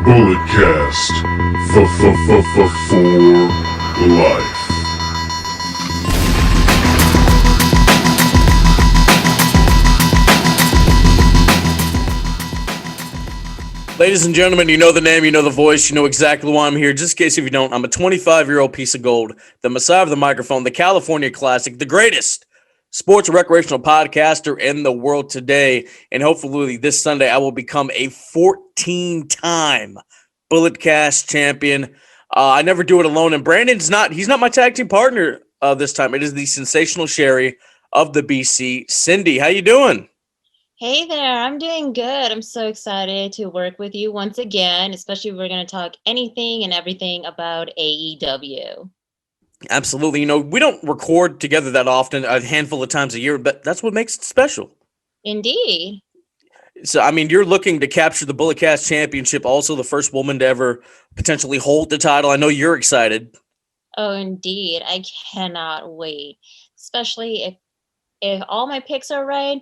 Bulletcast for life. Ladies and gentlemen, you know the name, you know the voice, you know exactly why I'm here. Just in case if you don't, I'm a 25-year-old piece of gold, the messiah of the microphone, the California classic, the greatest sports recreational podcaster in the world today. And hopefully this Sunday, I will become a 14-time Bulletcast champion. I never do it alone. And he's not my tag team partner this time. It is the sensational Sherry of the BC. Cindy, how you doing? Hey there, I'm doing good. I'm so excited to work with you once again, especially if we're going to talk anything and everything about AEW. Absolutely. You know, we don't record together that often, a handful of times a year, but that's what makes it special. Indeed. So, I mean, you're looking to capture the Bulletcast Championship, also the first woman to ever potentially hold the title. I know you're excited. Oh, indeed. I cannot wait, especially if all my picks are right.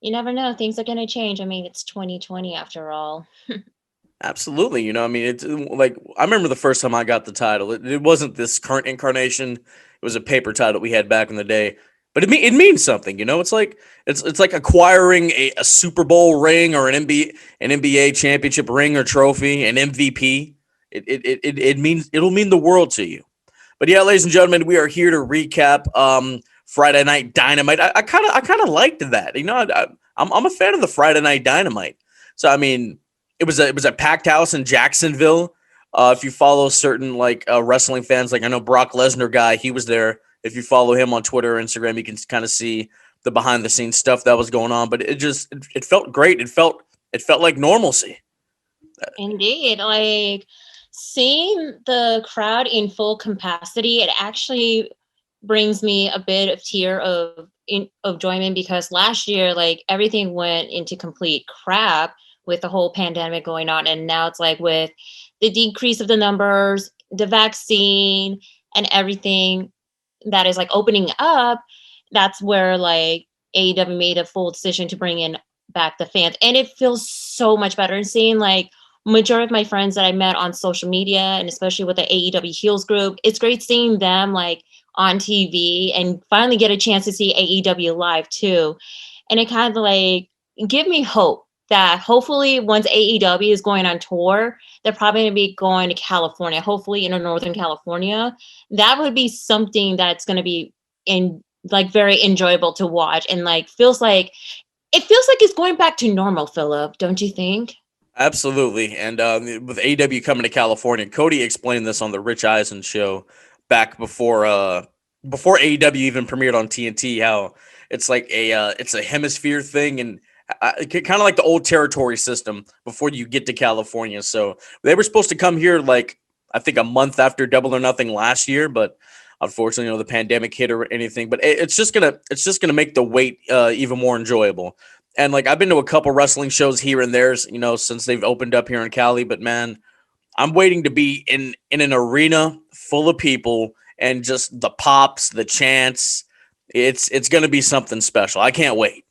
You never know. Things are going to change. I mean, it's 2020 after all. Absolutely. You know, I mean, it's like I remember the first time I got the title. It wasn't this current incarnation. It was a paper title we had back in the day. But it means something, you know. It's like acquiring a Super Bowl ring or an NBA championship ring or trophy, an MVP. It means it'll mean the world to you. But yeah, ladies and gentlemen, we are here to recap Friday Night Dynamite. I kind of liked that. You know, I'm a fan of the Friday Night Dynamite. So I mean, it was a packed house in Jacksonville. If you follow certain wrestling fans, like I know Brock Lesnar guy, he was there. If you follow him on Twitter or Instagram, you can kind of see the behind the scenes stuff that was going on. But it felt great. It felt like normalcy. Indeed. Like seeing the crowd in full capacity, it actually brings me a bit of tear of enjoyment because last year, like everything went into complete crap with the whole pandemic going on. And now it's like with the decrease of the numbers, the vaccine and everything that is like opening up, that's where like AEW made a full decision to bring in back the fans. And it feels so much better. And seeing like majority of my friends that I met on social media and especially with the AEW Heels group, it's great seeing them like on TV and finally get a chance to see AEW live too. And it kind of like give me hope that hopefully once AEW is going on tour, they're probably going to be going to California, hopefully in Northern California. That would be something that's going to be in like very enjoyable to watch and like feels like it's going back to normal, Phillip, don't you think? Absolutely. And with AEW coming to California, Cody explained this on the Rich Eisen show back before AEW even premiered on TNT, how it's like it's a hemisphere thing and kind of like the old territory system before you get to California. So they were supposed to come here like I think a month after Double or Nothing last year, but unfortunately, you know, the pandemic hit or anything. But it's just gonna make the wait even more enjoyable. And like I've been to a couple wrestling shows here and there, you know, since they've opened up here in Cali. But man, I'm waiting to be in an arena full of people and just the pops, the chants. It's gonna be something special. I can't wait.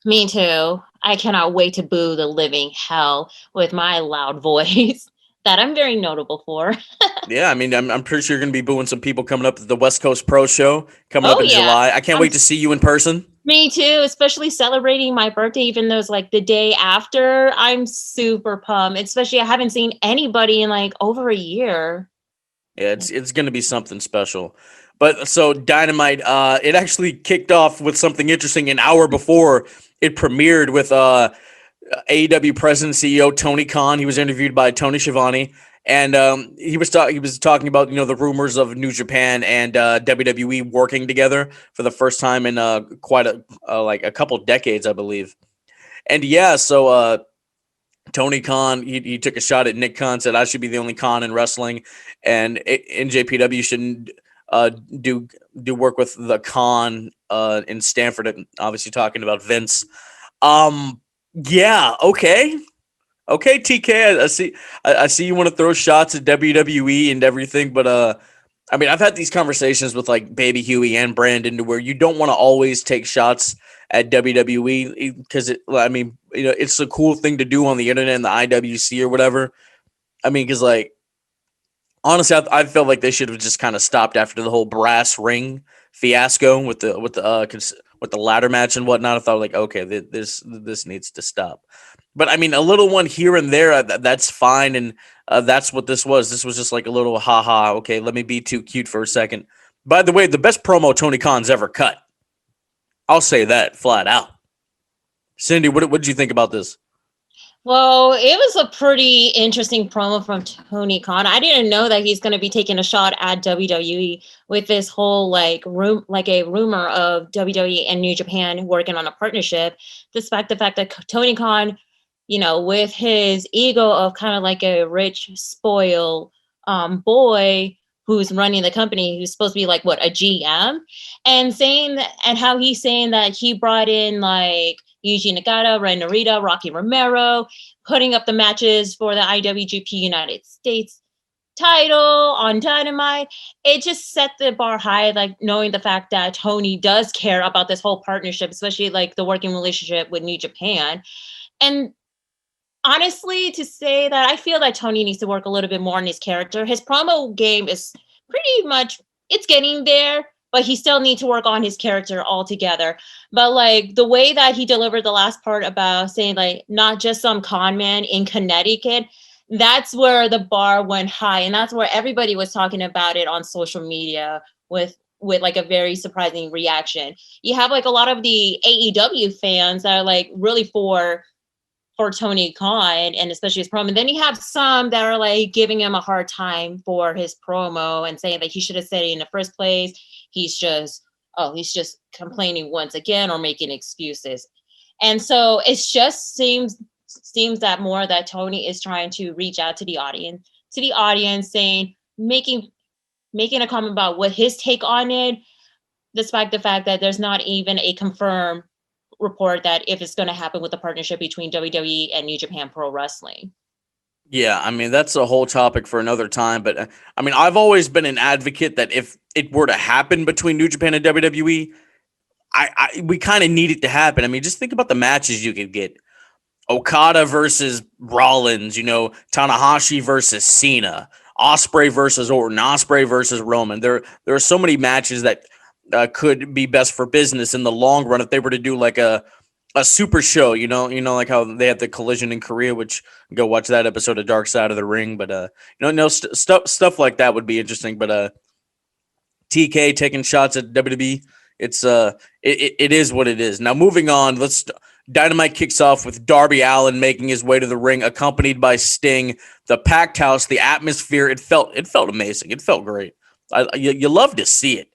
Me too. I cannot wait to boo the living hell with my loud voice that I'm very notable for. Yeah, I mean, I'm pretty sure you're going to be booing some people coming up at the West Coast Pro Show coming up Oh in yeah. July. I can't wait to see you in person. Me too, especially celebrating my birthday, even though it's like the day after. I'm super pumped, especially I haven't seen anybody in like over a year. Yeah, it's going to be something special. But so Dynamite, it actually kicked off with something interesting an hour before it premiered with AEW President and CEO Tony Khan. He was interviewed by Tony Schiavone, and he was talking about, you know, the rumors of New Japan and WWE working together for the first time in quite a couple decades, I believe. And yeah, so Tony Khan he took a shot at Nick Khan, said I should be the only Khan in wrestling, and NJPW shouldn't do work with the Khan in Stanford. And obviously talking about Vince. Yeah, okay. Okay, TK, I see you want to throw shots at WWE and everything, but I mean, I've had these conversations with like Baby Huey and Brandon to where you don't want to always take shots at WWE because I mean, you know, it's a cool thing to do on the internet and the IWC or whatever. I mean, because like honestly, I felt like they should have just kind of stopped after the whole brass ring fiasco with the ladder match and whatnot. I thought like, okay, this needs to stop. But I mean, a little one here and there, that's fine, and that's what this was. This was just like a little haha. Okay, let me be too cute for a second. By the way, the best promo Tony Khan's ever cut. I'll say that flat out. Cindy, what did you think about this? Well, it was a pretty interesting promo from Tony Khan. I didn't know that he's going to be taking a shot at WWE with this whole like a rumor of WWE and New Japan working on a partnership, despite the fact that Tony Khan, with his ego of kind of like a rich, spoiled boy who's running the company, who's supposed to be like what, a GM, and saying that, and how he's saying that he brought in like Yuji Nagata, Ren Narita, Rocky Romero, putting up the matches for the IWGP United States title on Dynamite. It just set the bar high, like knowing the fact that Tony does care about this whole partnership, especially like the working relationship with New Japan. And honestly, to say that I feel that Tony needs to work a little bit more on his character. His promo game is pretty much, it's getting there, but he still needs to work on his character altogether. But like the way that he delivered the last part about saying like not just some con man in Connecticut, that's where the bar went high, and that's where everybody was talking about it on social media with like a very surprising reaction. You have like a lot of the AEW fans that are like really for Tony Khan and especially his promo. And then you have some that are like giving him a hard time for his promo and saying that he should have said it in the first place. He's just complaining once again or making excuses. And so it just seems that more that Tony is trying to reach out to the audience saying, making a comment about what his take on it, despite the fact that there's not even a confirmed report that if it's going to happen with the partnership between WWE and New Japan Pro Wrestling. Yeah, I mean, that's a whole topic for another time. But I mean, I've always been an advocate that if it were to happen between New Japan and WWE, we kind of need it to happen. I mean, just think about the matches you could get. Okada versus Rollins, Tanahashi versus Cena, Ospreay versus Orton, Ospreay versus Roman. There are so many matches that could be best for business in the long run if they were to do like a super show, like how they had the Collision in Korea, which go watch that episode of Dark Side of the Ring. But stuff like that would be interesting. But TK taking shots at WWE, it is what it is. Now moving on, Dynamite kicks off with Darby Allin making his way to the ring, accompanied by Sting. The packed house, the atmosphere, it felt amazing. It felt great. You love to see it.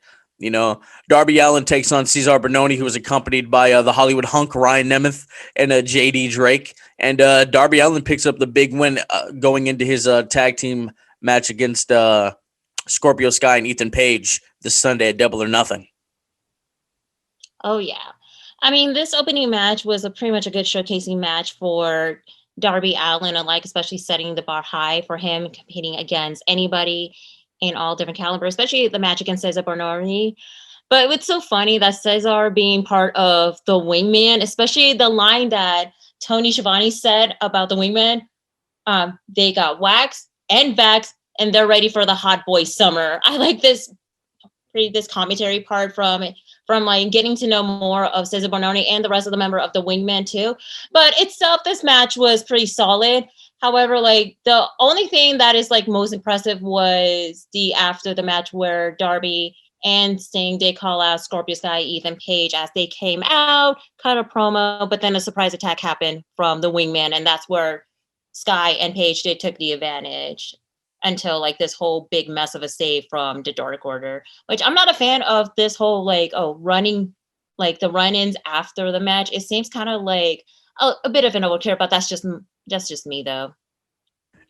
Darby Allin takes on Cesar Bononi, who was accompanied by the Hollywood hunk Ryan Nemeth and JD Drake. And Darby Allin picks up the big win going into his tag team match against Scorpio Sky and Ethan Page this Sunday at Double or Nothing. Oh, yeah. I mean, this opening match was pretty much a good showcasing match for Darby Allin alike, especially setting the bar high for him, competing against anybody in all different calibers, especially the match against Cesar Bononi. But it's so funny that Cesar being part of the Wingman, especially the line that Tony Schiavone said about the Wingman, they got waxed and vaxxed, and they're ready for the hot boy summer. I like this commentary part from like getting to know more of Cesar Bononi and the rest of the member of the Wingman too. But itself, this match was pretty solid. However, like the only thing that is like most impressive was after the match where Darby and Sting did call out Scorpio Sky, Ethan Page as they came out, cut a promo, but then a surprise attack happened from the Wingman, and that's where Sky and Page took the advantage until like this whole big mess of a save from the Dark Order, which I'm not a fan of this whole running, like the run-ins after the match. It seems kind of like a bit of an overkill, but that's just me though.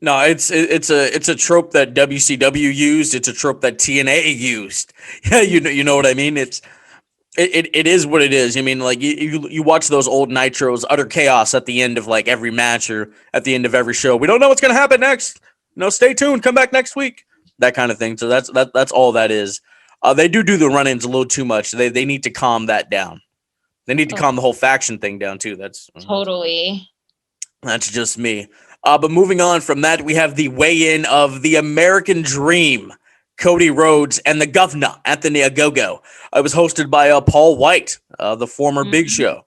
No, it's a trope that WCW used. It's a trope that TNA used. Yeah, you know what I mean. It is what it is. I mean, like you watch those old Nitros, utter chaos at the end of like every match or at the end of every show. We don't know what's gonna happen next. Stay tuned. Come back next week. That kind of thing. So that's all that is. They do the run-ins a little too much. They need to calm that down. They need to calm the whole faction thing down too. That's totally. That's just me. But moving on from that, we have the weigh-in of the American Dream, Cody Rhodes, and the Governor, Anthony Ogogo. It was hosted by Paul White, the former Big Mhm. Show.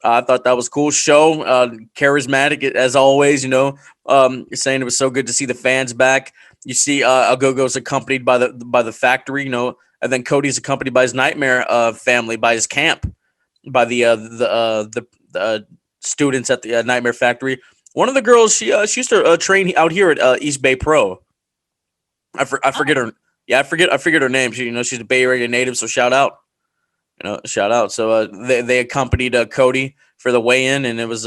I thought that was a cool show, charismatic as always. Saying it was so good to see the fans back. You see, Ogogo's accompanied by the factory, and then Cody's accompanied by his Nightmare family, by his camp, by the students at the Nightmare Factory. One of the girls, she used to train out here at East Bay Pro. I forget her. Yeah, I forget her name. She's a Bay Area native, so shout out. Shout out. So they accompanied Cody for the weigh-in, and it was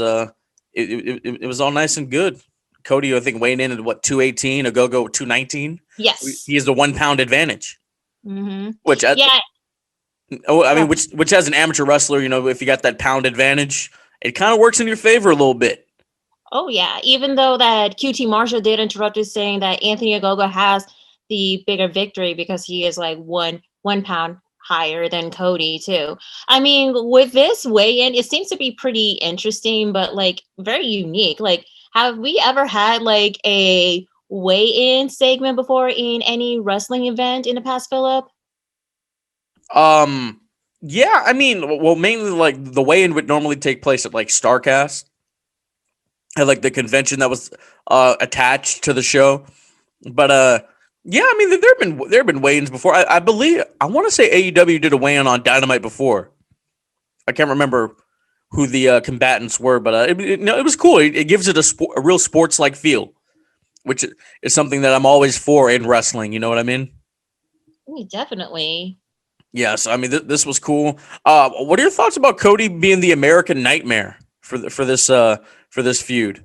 it was all nice and good. Cody, I think, weighing in at what, 218, Ogogo 219. Yes. He has the 1 pound advantage, Hmm. which Yeah. I mean, which as an amateur wrestler, if you got that pound advantage, it kind of works in your favor a little bit. Oh yeah. Even though that QT Marshall did interrupt us saying that Anthony Ogogo has the bigger victory because he is like one pound higher than Cody too. I mean, with this weigh-in, it seems to be pretty interesting, but like very unique. Like, have we ever had like a weigh-in segment before in any wrestling event in the past, Philip? Yeah, I mean, well, mainly like the weigh-in would normally take place at like Starcast, at like the convention that was attached to the show. But yeah, I mean, there have been weigh-ins before. I believe, I want to say AEW did a weigh-in on Dynamite before. I can't remember who the combatants were, but it was cool. It gives it a real sports like feel, which is something that I'm always for in wrestling. You know what I mean? Definitely. Yes, I mean this was cool. What are your thoughts about Cody being the American Nightmare for this feud?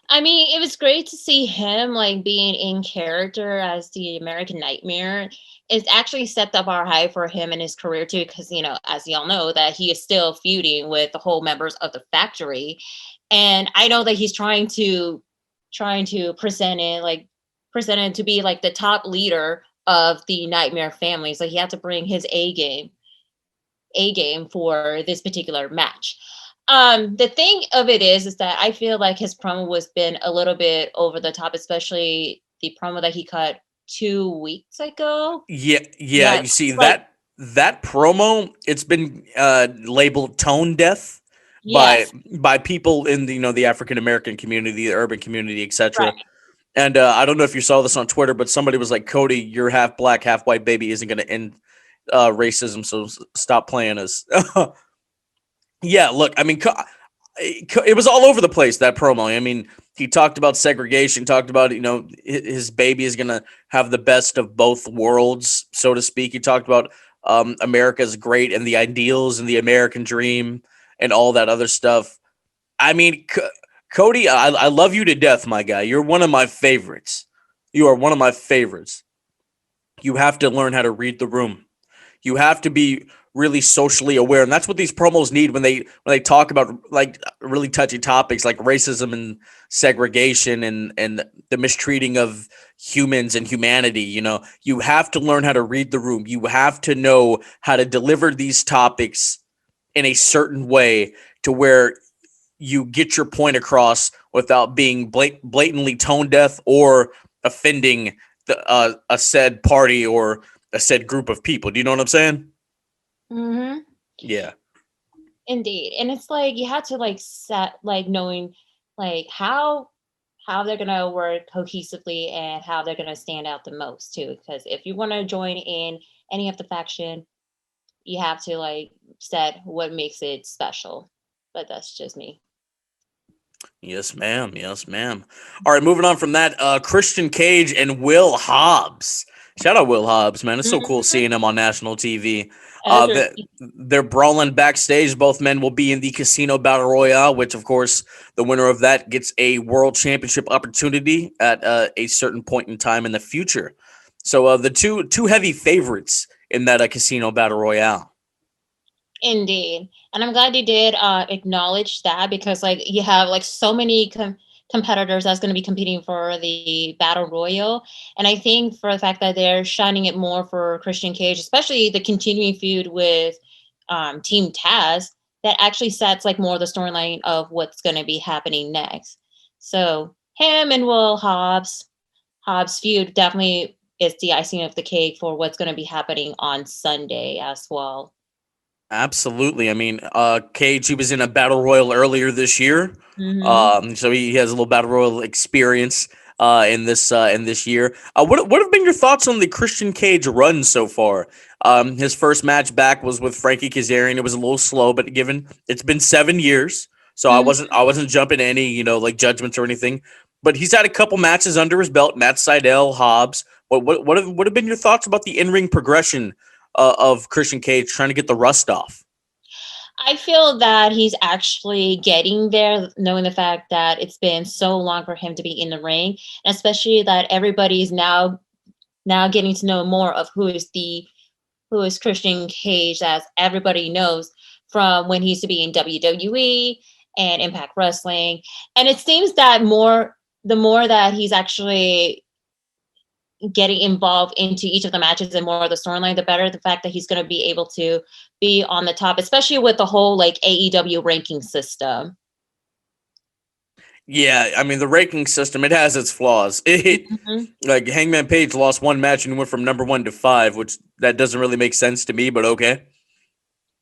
I mean, it was great to see him like being in character as the American Nightmare. It's actually set the bar high for him in his career too, because as y'all know, that he is still feuding with the whole members of the factory. And I know that he's trying to present it to be like the top leader of the Nightmare family. So he had to bring his A game for this particular match. The thing of it is that I feel like his promo was been a little bit over the top, especially the promo that he cut 2 weeks ago. Yeah, yeah. That You see like that promo, it's been labeled tone deaf by yes, by people in the African American community, the urban community, etc. right. And I don't know if you saw this on Twitter, but somebody was like, "Cody, your half black, half white baby isn't going to end racism, so stop playing us." Yeah, look, I mean, it was all over the place, that promo. I mean, he talked about segregation, talked about his baby is gonna have the best of both worlds, so to speak. He talked about America's great and the ideals and the American dream and all that other stuff. I mean, Cody, I love you to death, my guy. You're one of my favorites. You are one of my favorites. You have to learn how to read the room. You have to be really socially aware, and that's what these promos need when they talk about like really touchy topics like racism and segregation and the mistreating of humans and humanity. You have to learn how to read the room. You have to know how to deliver these topics in a certain way to where you get your point across without being blatantly tone deaf or offending a said party or a said group of people. Do you know what I'm saying? Hmm. Yeah. Indeed. And it's like you have to like set like knowing like how they're gonna work cohesively and how they're gonna stand out the most too. Because if you want to join in any of the faction, you have to like set what makes it special. But that's just me. Yes, ma'am. Yes, ma'am. All right, moving on from that, Christian Cage and Will Hobbs. Shout out Will Hobbs, man. It's so cool Mhm. seeing him on national TV. Agree. They're brawling backstage. Both men will be in the Casino Battle Royale, which, of course, the winner of that gets a world championship opportunity at a certain point in time in the future. So the two heavy favorites in that Casino Battle Royale. Indeed. And I'm glad you did acknowledge that because like you have like so many competitors that's going to be competing for the battle royal. And I think for the fact that they're shining it more for Christian Cage, especially the continuing feud with Team Taz, that actually sets like more of the storyline of what's going to be happening next. So him and Will Hobbs feud definitely is the icing of the cake for what's going to be happening on Sunday as well. Absolutely. I mean, Cage, he was in a battle royal earlier this year, Hmm. so he has a little battle royal experience in this year. What have been your thoughts on the Christian Cage run so far? His first match back was with Frankie Kazarian. It was a little slow, but given it's been 7 years, so Hmm. I wasn't jumping any like judgments or anything. But he's had a couple matches under his belt. Matt Sydal, Hobbs. What have been your thoughts about the in ring progression of Christian Cage trying to get the rust off? I feel that he's actually getting there, knowing the fact that it's been so long for him to be in the ring, and especially that everybody's now getting to know more of who is Christian Cage, as everybody knows from when he used to be in WWE and Impact Wrestling. And it seems that the more that he's actually getting involved into each of the matches and more of the storyline, the better. The fact that he's going to be able to be on the top, especially with the whole like AEW ranking system. Yeah, I mean the ranking system, it has its flaws. It Mhm. like Hangman Page lost one match and went from number 1 to 5, which that doesn't really make sense to me, but okay.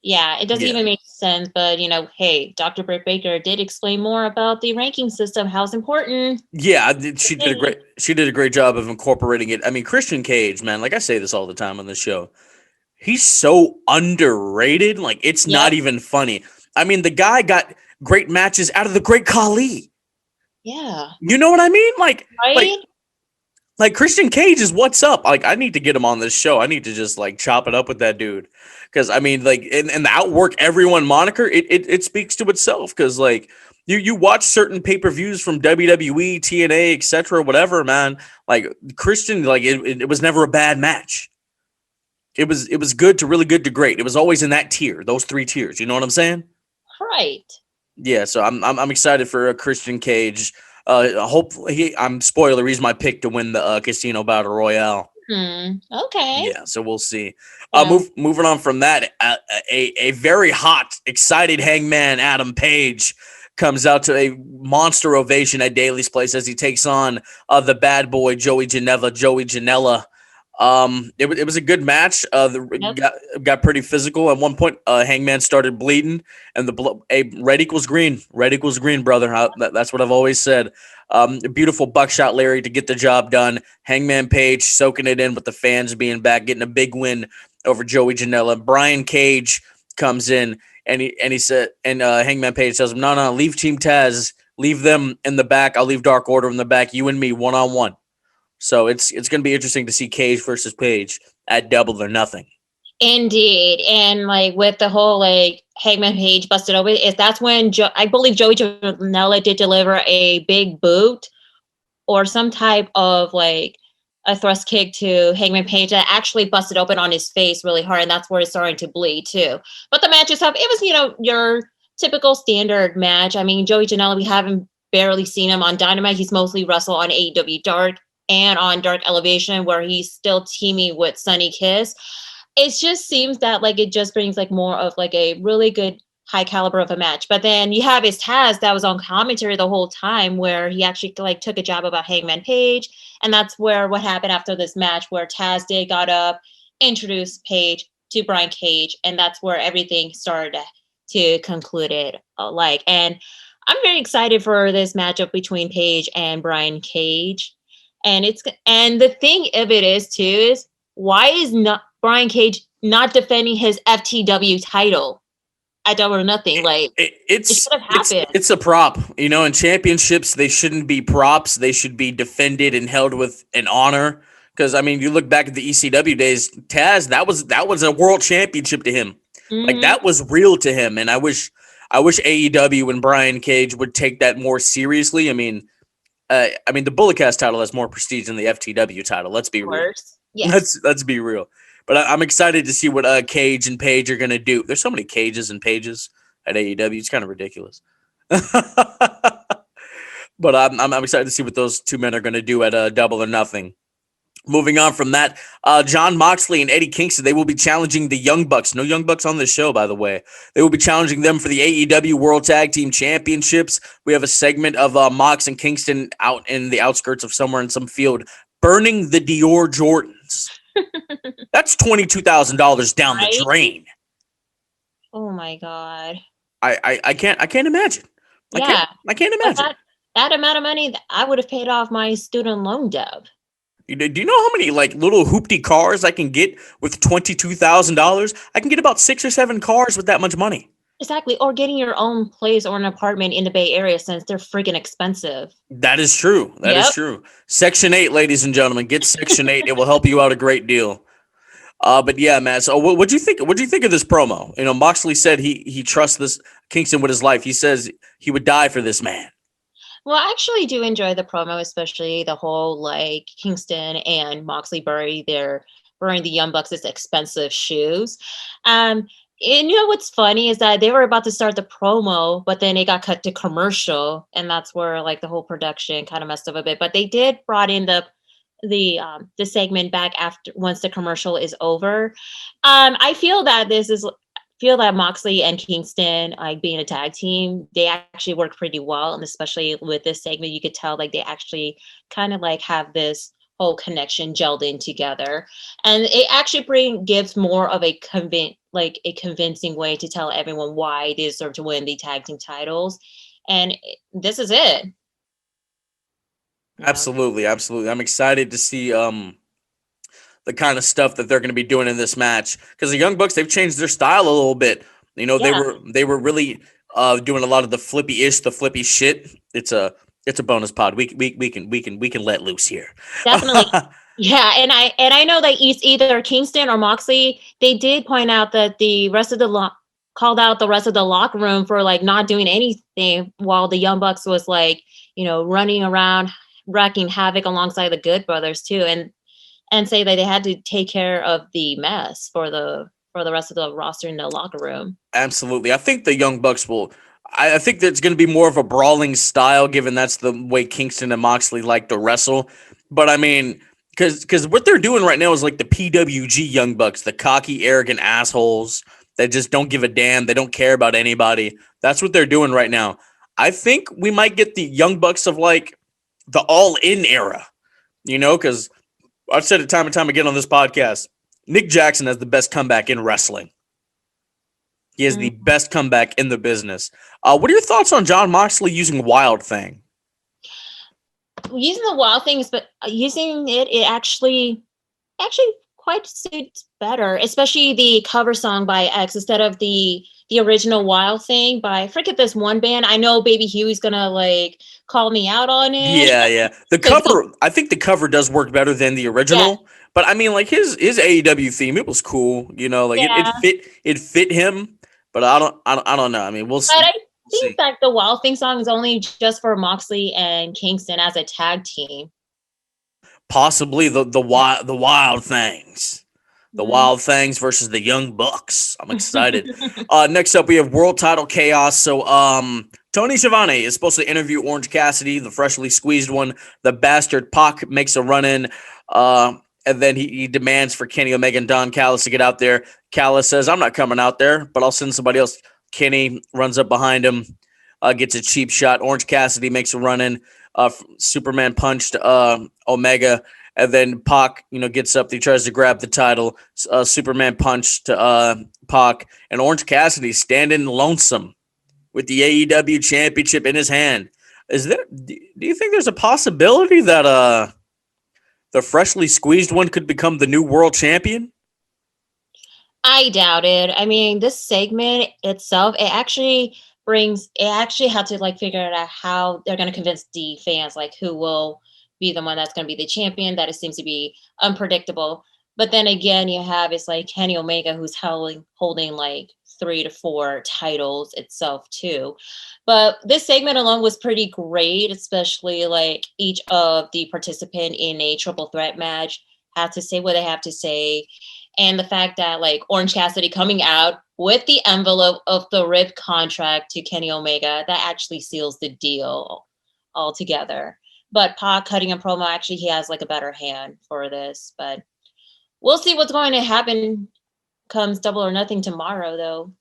Yeah, it doesn't Yeah. even make sense, but hey, Dr. Britt Baker did explain more about the ranking system, how it's important. Yeah, Hey. she did a great job of incorporating it. I mean, Christian Cage, man, like I say this all the time on the show. He's so underrated, like it's not Yep. even funny. I mean, the guy got great matches out of the great Khali. Yeah. You know what I mean? Right? Like Christian Cage is what's up. Like I need to get him on this show. I need to just like chop it up with that dude. Cause I mean, like and the outwork everyone moniker, it speaks to itself. Cause like you watch certain pay-per-views from WWE, TNA, etc., whatever, man. Like Christian, like it was never a bad match. It was good to really good to great. It was always in that tier, those 3 tiers. You know what I'm saying? Right. Yeah, so I'm excited for a Christian Cage. Hopefully, I'm spoiler. He's my pick to win the Casino Battle Royale. Okay. Yeah, so we'll see. Yeah. Moving on from that, a very hot, excited Hangman Adam Page comes out to a monster ovation at Daly's place as he takes on the bad boy Joey Janela. It was a good match. Yep. Got pretty physical at one point. Hangman started bleeding, and red equals green. Red equals green, brother. That's what I've always said. A beautiful buckshot Larry to get the job done. Hangman Page soaking it in with the fans being back, getting a big win over Joey Janela. Brian Cage comes in and he said, and Hangman Page tells him, no, leave Team Taz, leave them in the back. I'll leave Dark Order in the back. You and me, 1-on-1. So it's going to be interesting to see Cage versus Page at Double or Nothing. Indeed. And like with the whole like Hangman Page busted open, is that's when I believe Joey Janela did deliver a big boot or some type of like a thrust kick to Hangman Page that actually busted open on his face really hard, and that's where it's starting to bleed too. But the match itself, it was your typical standard match. I mean, Joey Janela, we haven't barely seen him on Dynamite. He's mostly wrestled on AEW Dark and on Dark Elevation, where he's still teaming with Sunny Kiss. It just seems that like it just brings like more of like a really good high caliber of a match. But then you have his Taz that was on commentary the whole time, where he actually like took a jab about Hangman Page, and that's where what happened after this match, where Taz did got up, introduced Page to Brian Cage, and that's where everything started to conclude it. And I'm very excited for this matchup between Page and Brian Cage. And the thing of it is too is, why is not Brian Cage not defending his FTW title at Double or Nothing? Like it should have happened. It's a prop. In championships they shouldn't be props. They should be defended and held with an honor. Because I mean, you look back at the ECW days, Taz, that was a world championship to him. Like Hmm. that was real to him, and I wish AEW and Brian Cage would take that more seriously. I mean, the Bullet Cast title has more prestige than the FTW title. Let's be Of real. course. Yes. Let's be real. But I'm excited to see what Cage and Page are gonna do. There's so many Cages and Pages at AEW. It's kind of ridiculous. But I'm excited to see what those two men are gonna do at Double or Nothing. Moving on from that, John Moxley and Eddie Kingston, they will be challenging the Young Bucks. No Young Bucks on this show, by the way. They will be challenging them for the AEW World Tag Team Championships. We have a segment of Mox and Kingston out in the outskirts of somewhere in some field burning the Dior Jordans. That's $22,000 down the Right? drain. Oh my God. I can't imagine. Yeah. I can't But imagine. that amount of money, I would have paid off my student loan debt. Do you know how many like little hoopty cars I can get with $22,000? I can get about 6 or 7 cars with that much money. Exactly. Or getting your own place or an apartment in the Bay Area since they're freaking expensive. That is true. That is Yep. true. Section 8, ladies and gentlemen, get Section 8. It will help you out a great deal. But yeah, man. So what'd you think? What'd you think of this promo? You know, Moxley said he trusts this Kingston with his life. He says he would die for this man. Well, I actually do enjoy the promo, especially the whole like Kingston and Moxley burying the Young Bucks' expensive shoes. And you know what's funny is that they were about to start the promo, but then it got cut to commercial, and that's where like the whole production kind of messed up a bit. But they did brought in the segment back after once the commercial is over. I feel that Moxley and Kingston, like being a tag team, they actually work pretty well. And especially with this segment, you could tell like they actually kind of like have this whole connection gelled in together. And it actually gives more of a convincing way to tell everyone why they deserve to win the tag team titles. And this is it. Absolutely, absolutely. I'm excited to see the kind of stuff that they're going to be doing in this match because the Young Bucks, they've changed their style a little bit. You know, they were really doing a lot of the flippy shit. It's a bonus pod. We can let loose here. Definitely. Yeah, and I know that either Kingston or Moxley, they did point out that the rest of called out the rest of the locker room for like not doing anything while the Young Bucks was like, running around wreaking havoc alongside the Good Brothers too, and say that they had to take care of the mess for the rest of the roster in the locker room. Absolutely. I think the Young Bucks will. I think that it's going to be more of a brawling style, given that's the way Kingston and Moxley like to wrestle. But I mean, because what they're doing right now is like the PWG Young Bucks, the cocky, arrogant assholes that just don't give a damn. They don't care about anybody. That's what they're doing right now. I think we might get the Young Bucks of like the All In era, because I've said it time and time again on this podcast. Nick Jackson has the best comeback in wrestling. He has the best comeback in the business. What are your thoughts on John Moxley using Wild Thing? Using the Wild Things, but using it actually quite suits better, especially the cover song by X instead of the original Wild Thing by, forget this one band. I know Baby Huey's gonna like call me out on it. Yeah. The cover, I think the cover does work better than the original. Yeah. But I mean, like his AEW theme, it was cool. It fit him. But I don't know. I mean, we'll see. But I think that the Wild Thing song is only just for Moxley and Kingston as a tag team. Possibly the Wild Things. The Wild Things versus the Young Bucks. I'm excited. Next up, we have World Title Chaos. So, Tony Schiavone is supposed to interview Orange Cassidy, the freshly squeezed one. The bastard Pac makes a run in, and then he demands for Kenny Omega and Don Callis to get out there. Callis says, "I'm not coming out there, but I'll send somebody else." Kenny runs up behind him, gets a cheap shot. Orange Cassidy makes a run in. Superman punched Omega. And then Pac, gets up. He tries to grab the title. Superman punch to Pac. And Orange Cassidy standing lonesome with the AEW championship in his hand. Do you think there's a possibility that the freshly squeezed one could become the new world champion? I doubt it. I mean, this segment itself, it actually had to like figure out how they're going to convince the fans, like who will be the one that's going to be the champion. That it seems to be unpredictable. But then again, it's like Kenny Omega, who's holding like 3 to 4 titles itself too. But this segment alone was pretty great, especially like each of the participant in a triple threat match had to say what they have to say. And the fact that like Orange Cassidy coming out with the envelope of the ripped contract to Kenny Omega, that actually seals the deal altogether. But Pac cutting a promo, actually, he has like a better hand for this. But we'll see what's going to happen comes Double or Nothing tomorrow, though.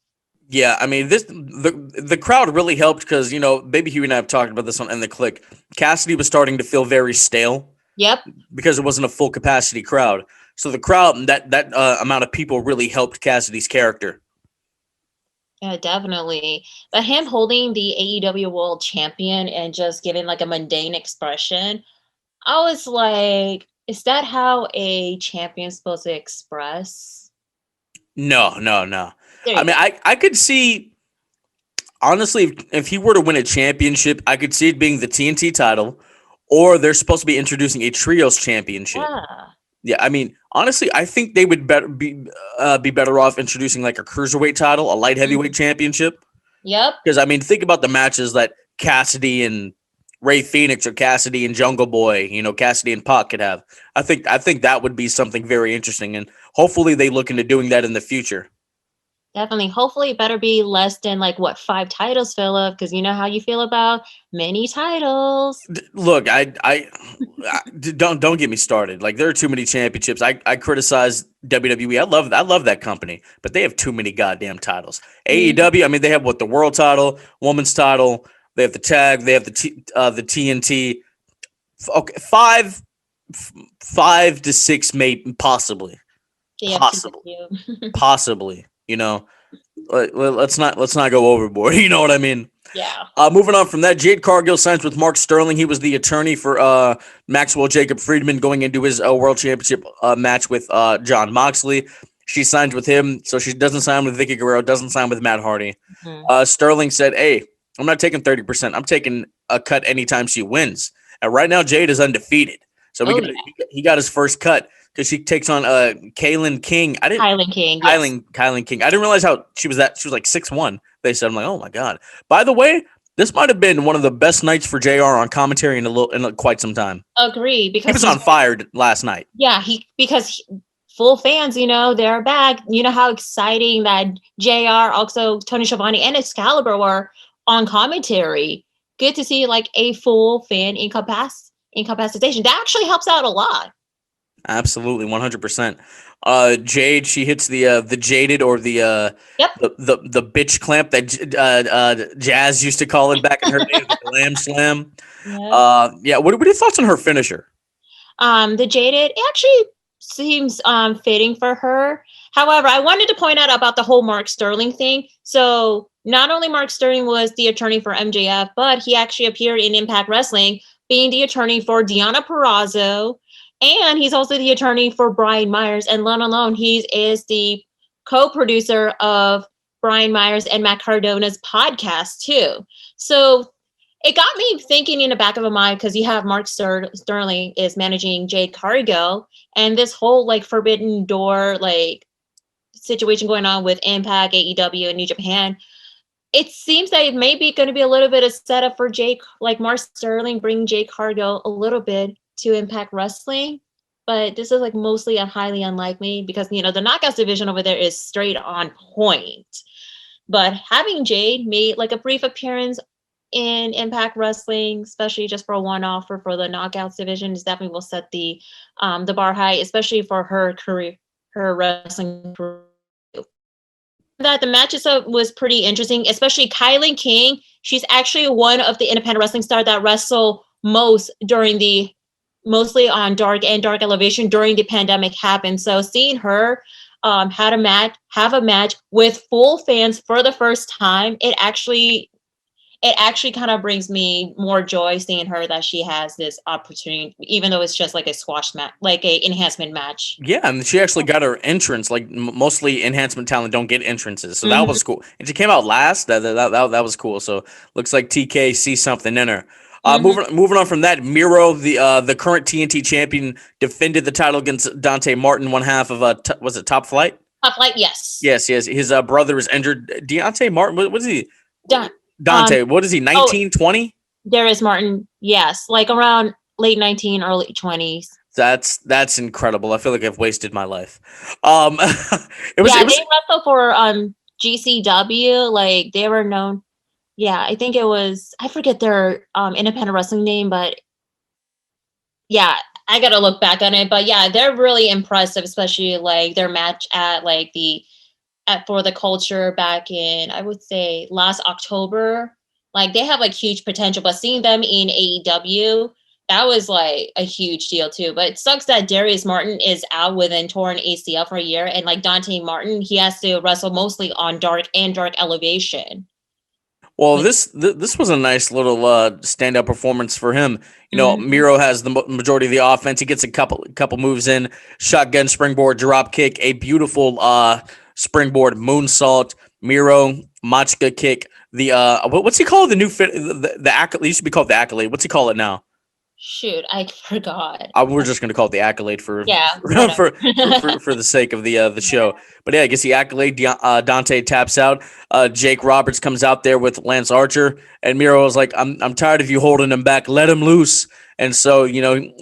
Yeah, I mean the crowd really helped because Baby Huey and I have talked about this on In the Click. Cassidy was starting to feel very stale Yep. because it wasn't a full capacity crowd. So the crowd, that amount of people really helped Cassidy's character. Yeah, definitely. But him holding the AEW World Champion and just giving like a mundane expression, I was like, is that how a champion's supposed to express? No, no, no. There I you mean, go. I could see, honestly, if he were to win a championship, I could see it being the TNT title, or they're supposed to be introducing a trios championship. Yeah. Yeah, I mean, honestly, I think they would be better off introducing like a cruiserweight title, a light heavyweight championship. Yep. Because I mean, think about the matches that Cassidy and Ray Phoenix or Cassidy and Jungle Boy, Cassidy and Pac could have. I think that would be something very interesting, and hopefully they look into doing that in the future. Definitely. Hopefully it better be less than like what 5 titles, Philip, because you know how you feel about many titles. Look, don't get me started. Like there are too many championships. I criticize WWE. I love that company, but they have too many goddamn titles. AEW. I mean, they have the world title, women's title. They have the tag. They have the TNT. Okay, five to six, maybe possibly, They have too possibly, few. possibly. Let's not go overboard. You know what I mean? Yeah. Moving on from that, Jade Cargill signs with Mark Sterling. He was the attorney for Maxwell Jacob Friedman going into his World Championship match with John Moxley. She signed with him, so she doesn't sign with Vicky Guerrero, doesn't sign with Matt Hardy. Sterling said, "Hey, I'm not taking 30%. I'm taking a cut anytime she wins." And right now, Jade is undefeated. So he got his first cut because she takes on Kaylin King. Kylan King, yes. Kylan King. I didn't realize how she was like 6'1". They said, I'm like, oh my God. By the way, this might have been one of the best nights for JR on commentary in quite some time. Agree, because he was on fire last night. Yeah, full fans, they're back. You know how exciting that JR, also Tony Schiavone and Excalibur were on commentary. Good to see like a full fan incapacitation. That actually helps out a lot. Absolutely, 100%. Jade, she hits the jaded or the the bitch clamp that Jazz used to call it back in her day, the glam slam. Yeah. What are your thoughts on her finisher? The jaded, it actually seems fitting for her. However, I wanted to point out about the whole Mark Sterling thing. So not only Mark Sterling was the attorney for MJF, but he actually appeared in Impact Wrestling, being the attorney for Deonna Purrazzo, and he's also the attorney for Brian Myers. And let alone, he is the co-producer of Brian Myers and Matt Cardona's podcast too. So it got me thinking in the back of my mind, because you have Mark Sterling is managing Jade Cargill, and this whole like forbidden door like situation going on with Impact, AEW, and New Japan. It seems that it may be going to be a little bit of setup for Mark Sterling, bring Jade Cargill a little bit to Impact Wrestling. But this is like mostly highly unlikely, because the Knockouts division over there is straight on point. But having Jade made like a brief appearance in Impact Wrestling, especially just for a one-off or for the Knockouts division, is definitely will set the bar high, especially for her career, her wrestling career. That the match itself was pretty interesting, especially Kylan King. She's actually one of the independent wrestling stars that wrestle mostly on Dark and Dark Elevation during the pandemic happened. So seeing her have a match with full fans for the first time, it actually kind of brings me more joy seeing her that she has this opportunity, even though it's just like a squash match, like a enhancement match. Yeah, and she actually got her entrance. Like mostly enhancement talent don't get entrances, so that was cool. And she came out last. That was cool. So looks like TK sees something in her. Moving on from that, Miro, the current TNT champion, defended the title against Dante Martin, one half of was it Top Flight? Top Flight, yes. Yes. His brother is injured. Deontay Martin, what is he? Dante, what is he? 19, 20? There is Martin, yes, like around late 19, early 20s. That's incredible. I feel like I've wasted my life. They wrestled for GCW. Like they were known. Yeah, I think it was. I forget their independent wrestling name, but Yeah, I gotta look back on it, but yeah, they're really impressive, especially like their match at like the at for the culture back in, I would say, last October. Like they have like huge potential, but seeing them in AEW, that was like a huge deal too. But it sucks that Darius Martin is out with a torn ACL for a year, and like Dante Martin, he has to wrestle mostly on Dark and Dark Elevation. Well, this was a nice little standout performance for him. You know, Mhm. Miro has the majority of the offense. He gets a couple moves in, shotgun springboard drop kick, a beautiful springboard moonsault, Miro Machka kick. The what's he called? The new fit, the accolade. It used to be called the accolade. What's he call it now? Shoot, I forgot. We're just gonna call it the accolade for Yeah, for whatever. for the sake of the show. But yeah, I guess the accolade. Dante taps out. Jake Roberts comes out there with Lance Archer, and Miro was like, "I'm tired of you holding him back. Let him loose." And so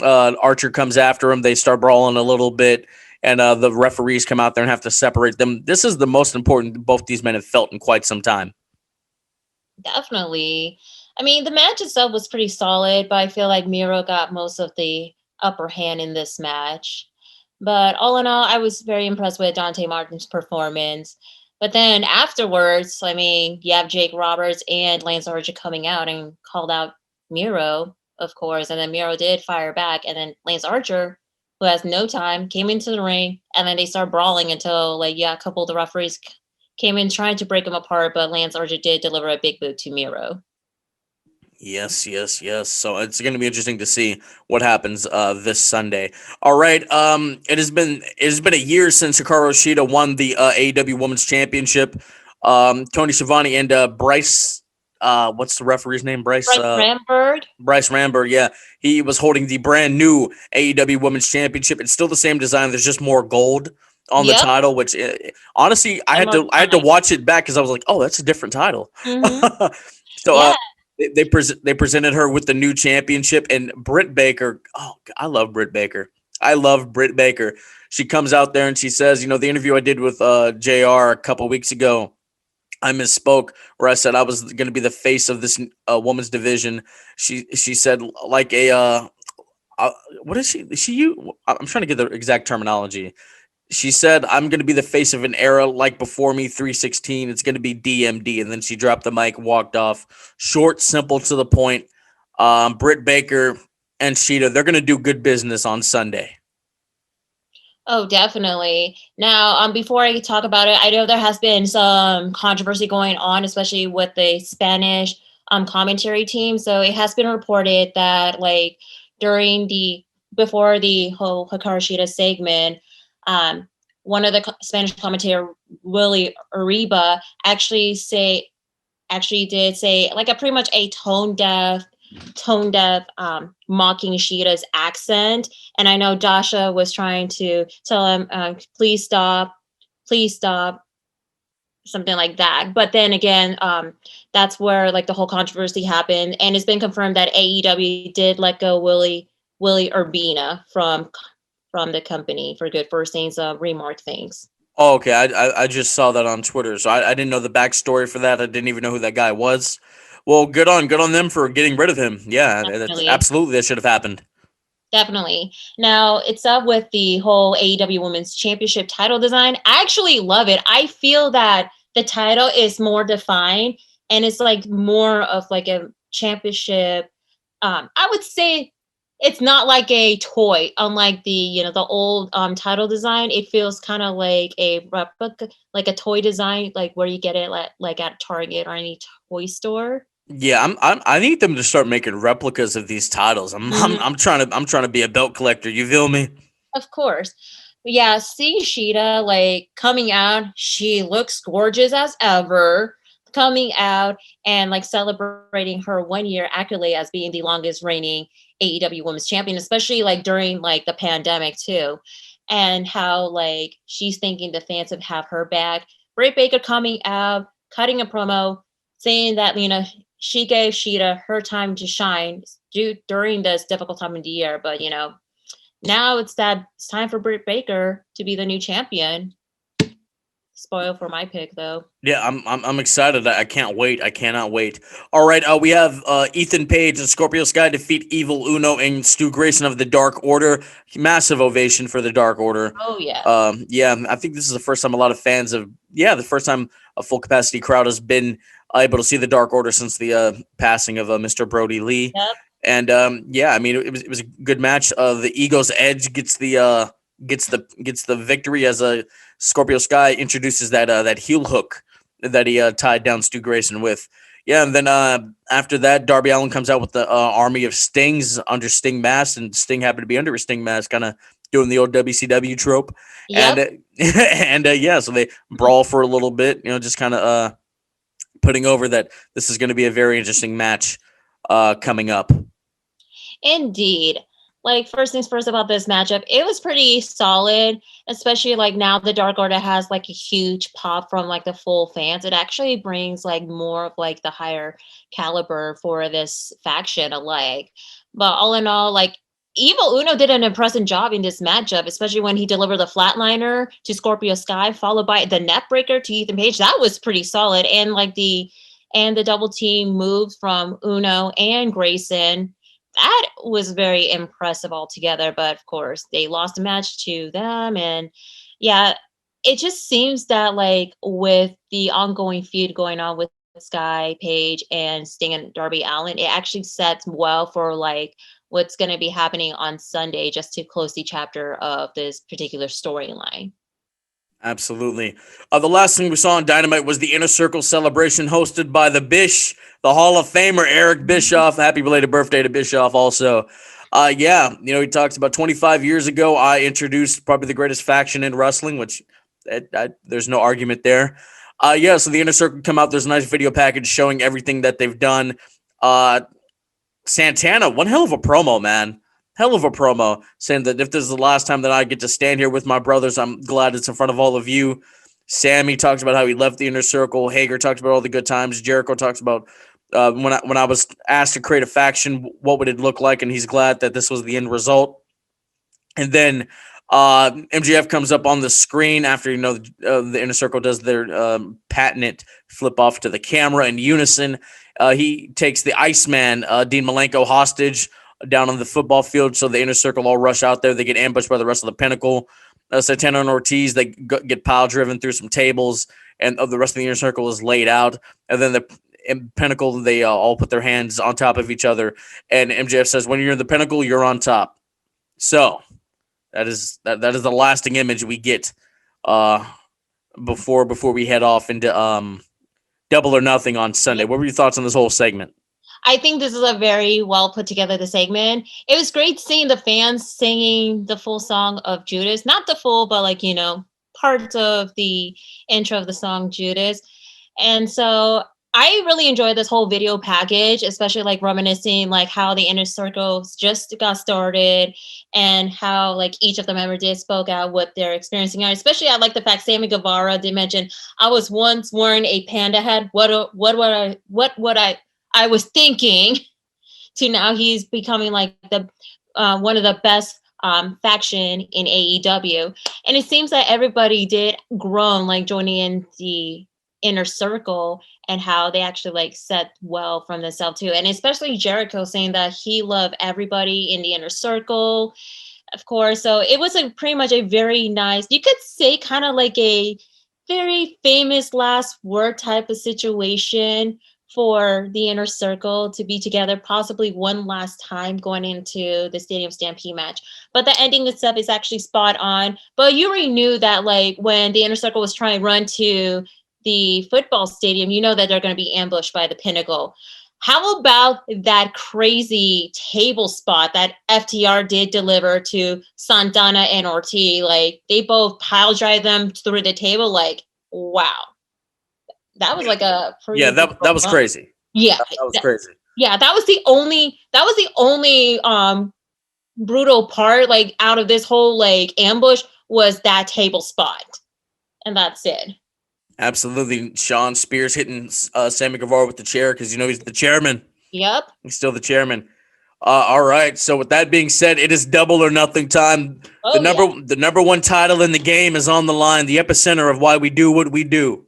Archer comes after him. They start brawling a little bit, and the referees come out there and have to separate them. This is the most important both these men have felt in quite some time. Definitely. I mean, the match itself was pretty solid, but I feel like Miro got most of the upper hand in this match. But all in all, I was very impressed with Dante Martin's performance. But then afterwards, I mean, you have Jake Roberts and Lance Archer coming out and called out Miro, of course. And then Miro did fire back. And then Lance Archer, who has no time, came into the ring. And then they start brawling until, like, yeah, a couple of the referees came in trying to break him apart. But Lance Archer did deliver a big boot to Miro. Yes, yes, yes. So it's going to be interesting to see what happens this Sunday. All right. It has been a year since Hikaru Shida won the AEW Women's Championship. Tony Schiavone and Bryce. What's the referee's name? Bryce Ramberg. Bryce Ramber. Yeah, he was holding the brand new AEW Women's Championship. It's still the same design. There's just more gold on the Yep. title. Which honestly, I And had more to I had to design. watch it back because I was like, oh, that's a different title. Hmm. so Yeah. they presented her with the new championship, and Britt Baker. Oh, I love Britt Baker. I love Britt Baker. She comes out there and she says, the interview I did with Jr. a couple weeks ago, I misspoke where I said I was going to be the face of this woman's division. She said like what is she? I'm trying to get the exact terminology. She said, I'm going to be the face of an era like before me, 316. It's going to be DMD. And then she dropped the mic, walked off. Short, simple, to the point. Britt Baker and Sheeta, they're going to do good business on Sunday. Oh, definitely. Now, before I talk about it, I know there has been some controversy going on, especially with the Spanish commentary team. So it has been reported that, like, during the before the whole Hikaru Shida segment, um, one of the Spanish commentator, Willie Ariba, actually did say like a pretty much a tone deaf mocking Sheeta's accent. And I know Dasha was trying to tell him, please stop, something like that. But then again, that's where like the whole controversy happened, and it's been confirmed that AEW did let go Willie Urbina from the company for good, for saying some remark things. Oh, okay. I just saw that on Twitter. So I didn't know the backstory for that. I didn't even know who that guy was. Well, good on them for getting rid of him. Yeah, that's Definitely. absolutely that should have happened. Definitely. Now it's up with the whole AEW Women's Championship title design. I actually love it. I feel that the title is more defined and it's like more of like a championship. I would say it's not like a toy, unlike the old title design. It feels kind of like a replica, like a toy design, like where you get it like at Target or any toy store. Yeah, I need them to start making replicas of these titles. I'm trying to be a belt collector. You feel me? Of course. But yeah, seeing Sheeta like coming out, she looks gorgeous as ever. Coming out and like celebrating her 1 year accolade as being the longest reigning AEW Women's Champion, especially like during like the pandemic too, and how like she's thinking the fans would have her back. Britt Baker coming out, cutting a promo, saying that she gave Sheeta her time to shine during this difficult time of the year, but now it's time for Britt Baker to be the new champion. spoiled for my pick, though. Yeah, I'm excited. I can't wait. I cannot wait. All right, we have Ethan Page and Scorpio Sky defeat Evil Uno and Stu Grayson of the Dark Order. Massive ovation for the Dark Order. Oh yeah. Yeah, I think this is the first time a lot of fans have. Yeah, the first time a full capacity crowd has been able to see the Dark Order since the passing of Mr. Brody Lee. Yep. And yeah, I mean it was a good match. The Ego's Edge gets the victory as a Scorpio Sky introduces that heel hook that he tied down Stu Grayson with. Yeah, and then after that, Darby Allin comes out with the army of Stings under Sting mask, and Sting happened to be under a Sting mask, kind of doing the old WCW trope. Yep. And yeah, so they brawl for a little bit, just kind of putting over that this is going to be a very interesting match coming up. Indeed. Like, first things first about this matchup, it was pretty solid, especially like now the Dark Order has like a huge pop from like the full fans. It actually brings like more of like the higher caliber for this faction alike. But all in all, like Evil Uno did an impressive job in this matchup, especially when he delivered the flatliner to Scorpio Sky, followed by the net breaker to Ethan Page. That was pretty solid. And like the double team moves from Uno and Grayson, that was very impressive altogether. But of course, they lost the match to them. And yeah, it just seems that like with the ongoing feud going on with Sky, Page, and Sting and Darby Allin, it actually sets well for like what's going to be happening on Sunday, just to close the chapter of this particular storyline. Absolutely. The last thing we saw on Dynamite was the Inner Circle celebration hosted by the Bish, the Hall of Famer Eric Bischoff. Happy belated birthday to Bischoff also. Yeah, he talks about 25 years ago, I introduced probably the greatest faction in wrestling, which there's no argument there. Yeah, so the Inner Circle come out. There's a nice video package showing everything that they've done. Santana, one hell of a promo, man. Hell of a promo, saying that if this is the last time that I get to stand here with my brothers, I'm glad it's in front of all of you. Sammy talks about how he left the Inner Circle. Hager talks about all the good times. Jericho talks about when I was asked to create a faction, what would it look like? And he's glad that this was the end result. And then MJF comes up on the screen after, the Inner Circle does their patented flip off to the camera in unison. He takes the Iceman, Dean Malenko, hostage down on the football field, so the Inner Circle all rush out there. They get ambushed by the rest of the Pinnacle. Santana and Ortiz, they get pile driven through some tables, and the rest of the Inner Circle is laid out. And then the Pinnacle, they all put their hands on top of each other. And MJF says, "When you're in the Pinnacle, you're on top." So that is the lasting image we get before we head off into Double or Nothing on Sunday. What were your thoughts on this whole segment? I think this is a very well put together segment. It was great seeing the fans singing the full song of Judas. Not the full, but like, parts of the intro of the song Judas. And so I really enjoyed this whole video package, especially like reminiscing like how the Inner Circles just got started and how like each of the members did spoke out what they're experiencing. And especially I like the fact Sammy Guevara did mention, I was once wearing a panda hat. What I was thinking, to now he's becoming like the one of the best faction in AEW. And it seems that everybody did groan, like joining in the Inner Circle, and how they actually like set well from themselves too. And especially Jericho saying that he loved everybody in the Inner Circle, of course. So it was pretty much a very nice, you could say kind of like a very famous last word type of situation for the Inner Circle to be together possibly one last time going into the Stadium Stampede match. But the ending itself is actually spot on. But you already knew that like when the Inner Circle was trying to run to the football stadium, you know that they're going to be ambushed by the Pinnacle. How about that crazy table spot that FTR did deliver to Santana and Ortiz? Like they both pile drive them through the table. Like, wow. That was like a pretty that was crazy. Yeah, that was crazy. Yeah, that was the only brutal part like out of this whole like ambush was that table spot, and that's it. Absolutely, Sean Spears hitting Sammy Guevara with the chair because he's the chairman. Yep, he's still the chairman. All right. So with that being said, it is double or nothing time. Oh yeah. The number one title in the game is on the line. The epicenter of why we do what we do.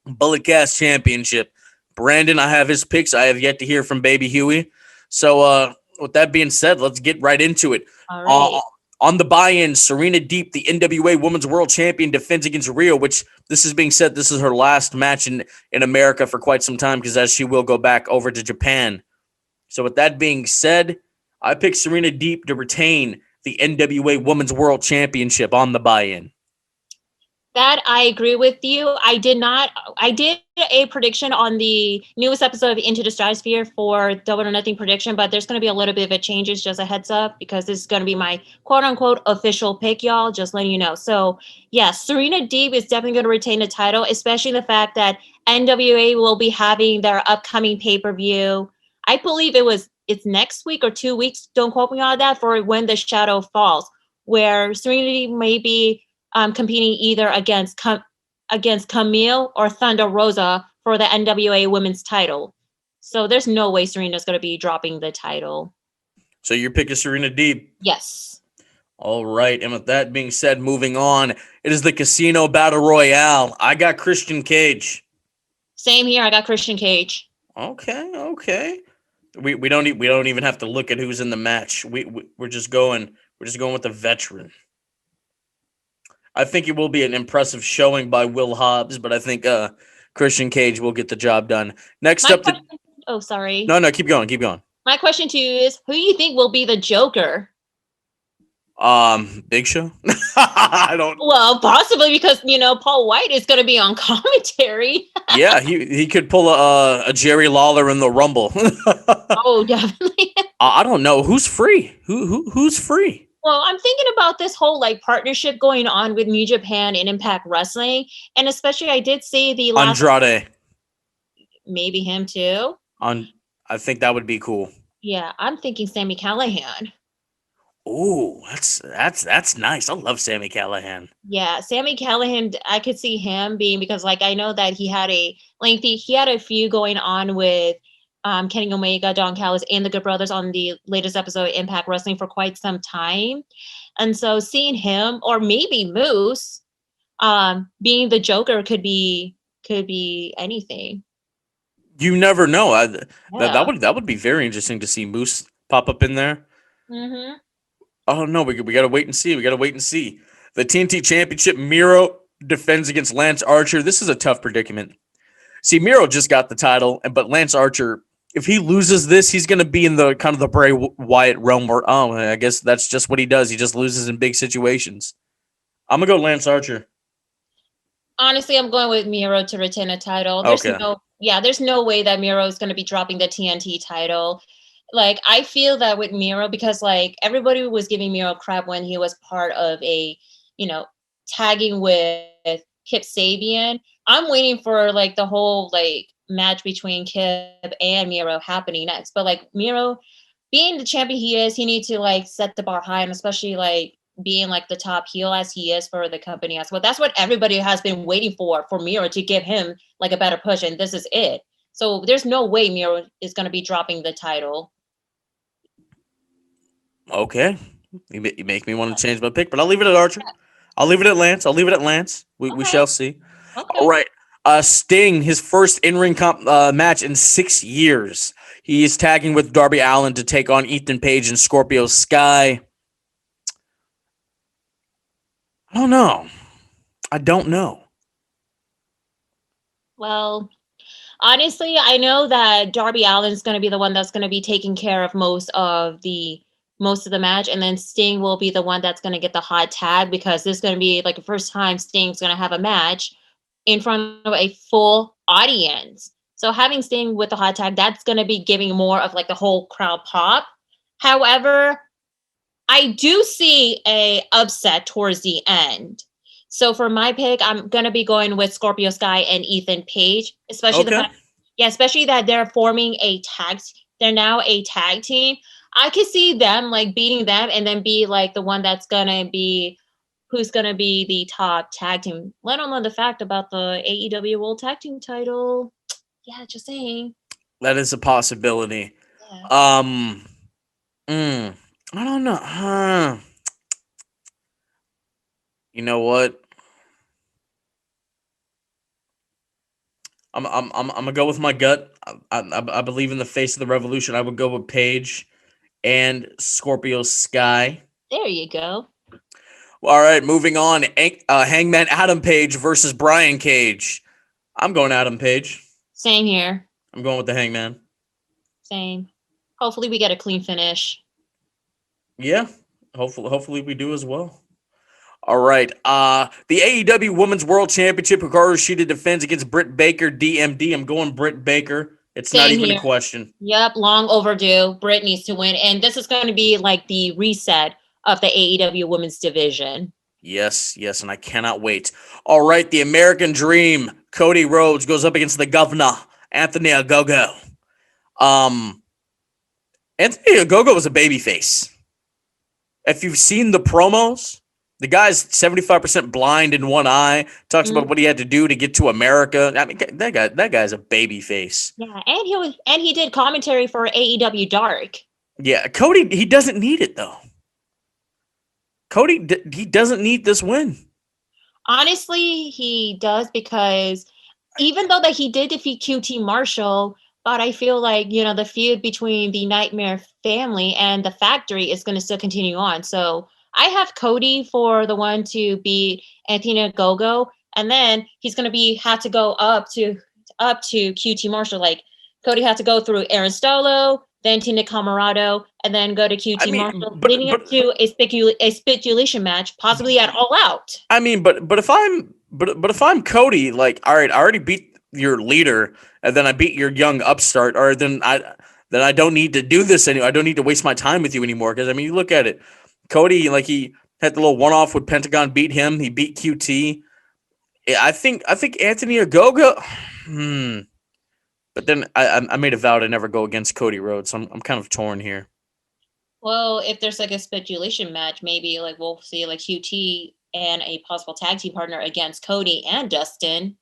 Bullet Cast Championship. Brandon, I have his picks. I have yet to hear from Baby Huey. So with that being said, let's get right into it. All Uh, right. on the buy-in, Serena Deep, the NWA Women's World Champion, defends against Rio, which this is being said, this is her last match in America for quite some time because as she will go back over to Japan. So with that being said, I picked Serena Deep to retain the NWA Women's World Championship on the buy-in. That I agree with you. I did a prediction on the newest episode of Into the Stratosphere for Double or Nothing prediction, but there's going to be a little bit of a changes, just a heads up, because this is going to be my quote unquote official pick, y'all, just letting you know. So yes, Serena Deeb is definitely going to retain the title, especially the fact that NWA will be having their upcoming pay-per-view. I believe it's next week or 2 weeks. Don't quote me on that, for When the Shadow Falls, where Serena Deeb may be competing either against Camille or Thunder Rosa for the NWA Women's title. So there's no way Serena's going to be dropping the title. So your pick is Serena Deeb. Yes. All right. And with that being said, moving on, it is the Casino Battle Royale. I got Christian Cage. Same here. I got Christian Cage. Okay. We don't even have to look at who's in the match. We're just going with the veteran. I think it will be an impressive showing by Will Hobbs, but I think Christian Cage will get the job done. Next up, sorry. No, keep going. My question to you is, who do you think will be the Joker? Big Show. I don't. Well, possibly because Paul White is going to be on commentary. Yeah, he could pull a Jerry Lawler in the Rumble. Oh, definitely. I don't know who's free. Who's free? Well, I'm thinking about this whole partnership going on with New Japan and Impact Wrestling, and especially I did see the last Andrade. Maybe him too. I think that would be cool. Yeah, I'm thinking Sami Callihan. Oh, that's nice. I love Sami Callihan. Yeah, Sami Callihan, I could see him being, because I know that he had a feud going on with Kenny Omega, Don Callis, and the Good Brothers on the latest episode of Impact Wrestling for quite some time. And so seeing him, or maybe Moose, being the Joker could be anything. You never know. That would be very interesting to see Moose pop up in there. Mm-hmm. Oh no, we gotta wait and see. The TNT Championship, Miro defends against Lance Archer. This is a tough predicament. See, Miro just got the title, but Lance Archer, if he loses this, he's going to be in the kind of the Bray Wyatt realm where, I guess that's just what he does. He just loses in big situations. I'm going to go Lance Archer. Honestly, I'm going with Miro to retain a title. There's no way that Miro is going to be dropping the TNT title. I feel that with Miro, because everybody was giving Miro crap when he was part of a, tagging with Kip Sabian. I'm waiting for the whole match between Kip and Miro happening next. But Miro, being the champion he is, he needs to set the bar high, and especially being the top heel as he is for the company as well. That's what everybody has been waiting for Miro to give him a better push, and this is it. So there's no way Miro is going to be dropping the title. Okay. You make me want to change my pick, but I'll leave it at Archer. I'll leave it at Lance. We shall see. Okay. All right. Sting, his first in-ring match in 6 years. He is tagging with Darby Allin to take on Ethan Page and Scorpio Sky. I don't know. Well, honestly, I know that Darby Allin is going to be the one that's going to be taking care of most of the match, and then Sting will be the one that's going to get the hot tag, because this is going to be the first time Sting's going to have a match in front of a full audience. So having Sting with the hot tag, that's going to be giving more of the whole crowd pop. However, I do see a upset towards the end. So for my pick, I'm going to be going with Scorpio Sky and Ethan Page, especially especially that they're forming a tag. They're now a tag team. I could see them beating them and then be the one that's going to be who's going to be the top tag team. Let alone the fact about the AEW World Tag Team title. Yeah, just saying. That is a possibility. Yeah. I don't know. You know what? I'm gonna go with my gut. I believe in the face of the revolution. I would go with Paige and Scorpio Sky. There you go. All right, moving on. Hangman Adam Page versus Brian Cage. I'm going Adam Page. Same here. I'm going with the Hangman. Same. Hopefully we get a clean finish. Yeah, hopefully we do as well. All right. The AEW Women's World Championship, Hikaru Shida defends against Britt Baker, DMD. I'm going Britt Baker. It's not Same even here. a question. Yep, long overdue. Britt needs to win. And this is going to be like the reset of the AEW women's division. Yes, and I cannot wait. All right, the American Dream, Cody Rhodes goes up against the Governor, Anthony Ogogo. Anthony Ogogo was a babyface. If you've seen the promos, the guy's 75% blind in one eye. Talks about what he had to do to get to America. I mean, that guy's a babyface. Yeah, and he did commentary for AEW Dark. Yeah, Cody, he doesn't need it though. Cody, he doesn't need this win. Honestly, he does, because even though that he did defeat QT Marshall, but I feel like, the feud between the Nightmare family and the Factory is going to still continue on. So I have Cody for the one to beat Anthony Ogogo, and then he's going to have to go up to QT Marshall. Like, Cody had to go through Aaron Stolo, then Tina Camarado, and then go to QT Marshall, leading up to a speculation match, possibly at All Out. I mean, but if I'm Cody, like, all right, I already beat your leader, and then I beat your young upstart, or then I don't need to do this anymore. I don't need to waste my time with you anymore. Because I mean, you look at it, Cody, like, he had the little one-off with Pentagon, beat him. He beat QT. I think Anthony Ogogo. But then I made a vow to never go against Cody Rhodes. So I'm kind of torn here. Well, if there's like a speculation match, maybe like we'll see like QT and a possible tag team partner against Cody and Dustin.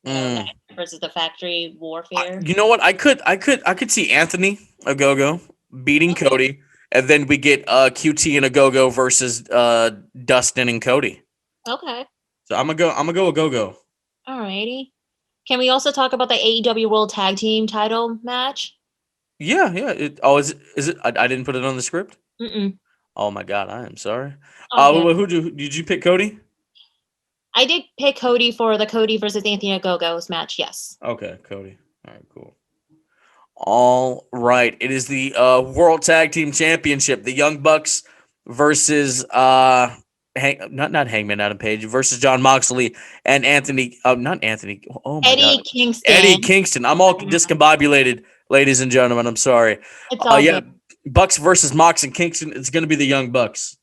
Versus the Factory Warfare. You know what? I could see Anthony Ogogo beating Cody, and then we get QT and Ogogo versus Dustin and Cody. Okay. So I'm gonna go Ogogo. Alrighty. Can we also talk about the AEW World Tag Team title match? Yeah. Is it? I didn't put it on the script. Oh my god, I am sorry. Did you pick Cody? I did pick Cody for the Cody versus Anthony Ogogo's match. Yes. Okay, Cody. All right, cool. All right, it is the World Tag Team Championship. The Young Bucks versus not Hangman Adam Page versus Jon Moxley and Anthony. Not Anthony. Oh my Eddie god, Kingston. Eddie Kingston. I'm all discombobulated, ladies and gentlemen. I'm sorry. It's all good. Bucks versus Mox and Kingston. It's going to be the Young Bucks.